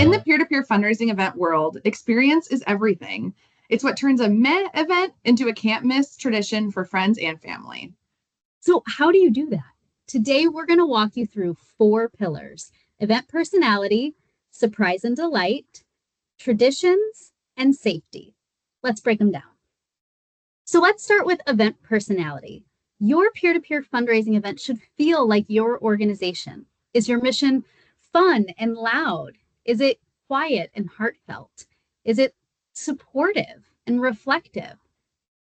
In the peer-to-peer fundraising event world, experience is everything. It's what turns a meh event into a can't-miss tradition for friends and family. So how do you do that? Today, we're going to walk you through 4 pillars: event personality, surprise and delight, traditions, and safety. Let's break them down. So let's start with event personality. Your peer-to-peer fundraising event should feel like your organization. Is your mission fun and loud? Is it quiet and heartfelt? Is it supportive and reflective?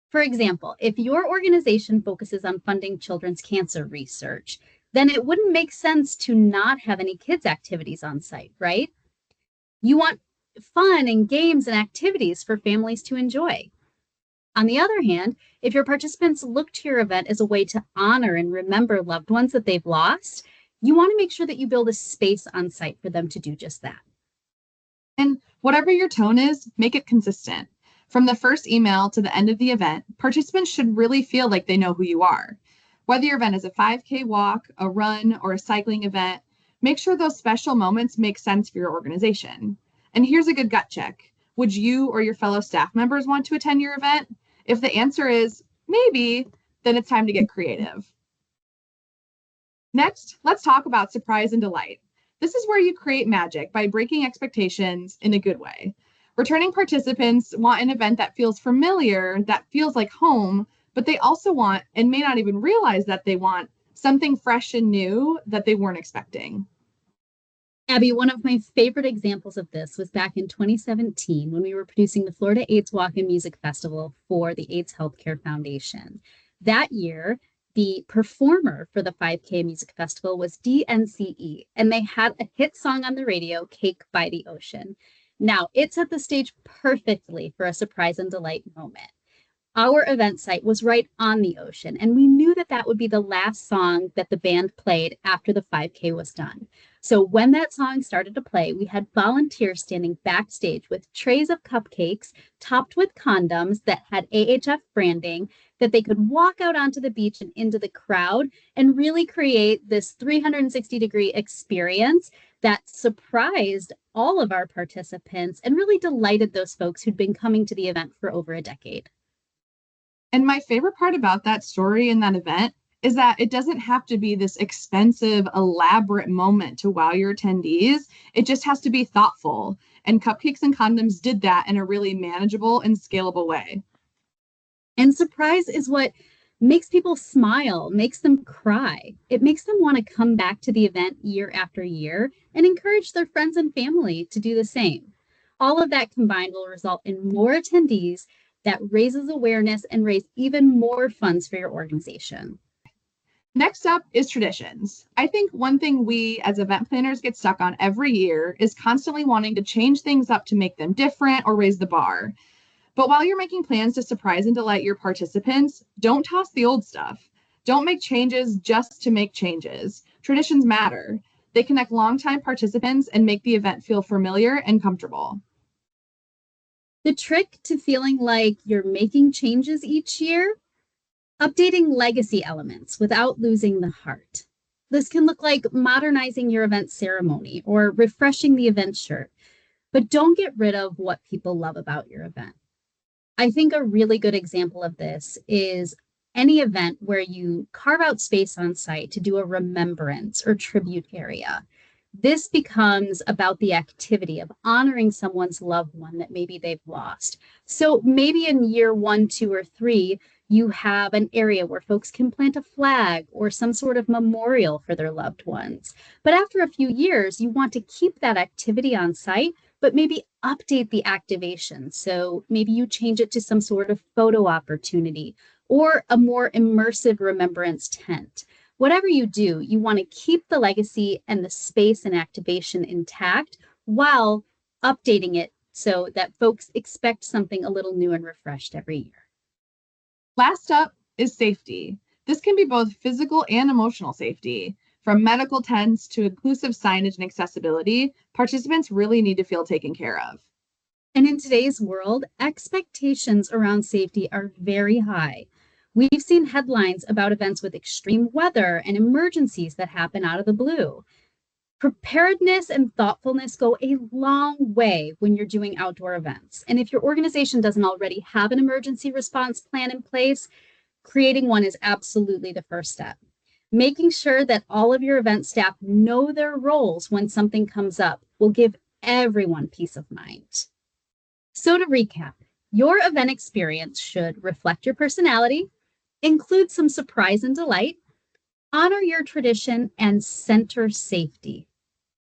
For example, if your organization focuses on funding children's cancer research, then it wouldn't make sense to not have any kids' activities on site, right? You want fun and games and activities for families to enjoy. On the other hand, if your participants look to your event as a way to honor and remember loved ones that they've lost, you want to make sure that you build a space on site for them to do just that. And whatever your tone is, make it consistent. From the first email to the end of the event, participants should really feel like they know who you are. Whether your event is a 5K walk, a run, or a cycling event, make sure those special moments make sense for your organization. And here's a good gut check. Would you or your fellow staff members want to attend your event? If the answer is maybe, then it's time to get creative. Next, let's talk about surprise and delight. This is where you create magic by breaking expectations in a good way. Returning participants want an event that feels familiar, that feels like home, but they also want, and may not even realize that they want, something fresh and new that they weren't expecting. Abbie, one of my favorite examples of this was back in 2017 when we were producing the Florida AIDS Walk and Music Festival for the AIDS Healthcare Foundation. That year, the performer for the 5K Music Festival was DNCE, and they had a hit song on the radio, Cake by the Ocean. Now, it set the stage perfectly for a surprise and delight moment. Our event site was right on the ocean, and we knew that that would be the last song that the band played after the 5K was done. So when that song started to play, we had volunteers standing backstage with trays of cupcakes topped with condoms that had AHF branding that they could walk out onto the beach and into the crowd and really create this 360-degree experience that surprised all of our participants and really delighted those folks who'd been coming to the event for over a decade. And my favorite part about that story and that event is that it doesn't have to be this expensive, elaborate moment to wow your attendees. It just has to be thoughtful. And Cupcakes and Condoms did that in a really manageable and scalable way. And surprise is what makes people smile, makes them cry. It makes them want to come back to the event year after year and encourage their friends and family to do the same. All of that combined will result in more attendees that raises awareness and raise even more funds for your organization. Next up is traditions. I think one thing we as event planners get stuck on every year is constantly wanting to change things up to make them different or raise the bar. But while you're making plans to surprise and delight your participants, don't toss the old stuff. Don't make changes just to make changes. Traditions matter. They connect longtime participants and make the event feel familiar and comfortable. The trick to feeling like you're making changes each year: updating legacy elements without losing the heart. This can look like modernizing your event ceremony or refreshing the event shirt, but don't get rid of what people love about your event. I think a really good example of this is any event where you carve out space on site to do a remembrance or tribute area. This becomes about the activity of honoring someone's loved one that maybe they've lost. So maybe in year 1, 2, or 3, you have an area where folks can plant a flag or some sort of memorial for their loved ones. But after a few years, you want to keep that activity on site, but maybe update the activation. So maybe you change it to some sort of photo opportunity or a more immersive remembrance tent. Whatever you do, you want to keep the legacy and the space and activation intact while updating it so that folks expect something a little new and refreshed every year. Last up is safety. This can be both physical and emotional safety. From medical tents to inclusive signage and accessibility, participants really need to feel taken care of. And in today's world, expectations around safety are very high. We've seen headlines about events with extreme weather and emergencies that happen out of the blue. Preparedness and thoughtfulness go a long way when you're doing outdoor events. And if your organization doesn't already have an emergency response plan in place, creating one is absolutely the first step. Making sure that all of your event staff know their roles when something comes up will give everyone peace of mind. So to recap, your event experience should reflect your personality, include some surprise and delight, honor your tradition, and center safety.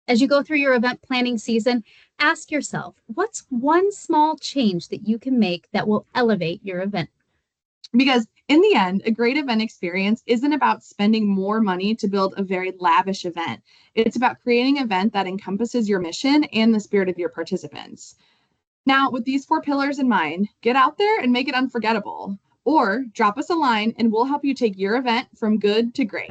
As you go through your event planning season, ask yourself, what's one small change that you can make that will elevate your event? Because in the end, a great event experience isn't about spending more money to build a very lavish event. It's about creating an event that encompasses your mission and the spirit of your participants. Now, with these 4 pillars in mind, get out there and make it unforgettable. Or drop us a line and we'll help you take your event from good to great.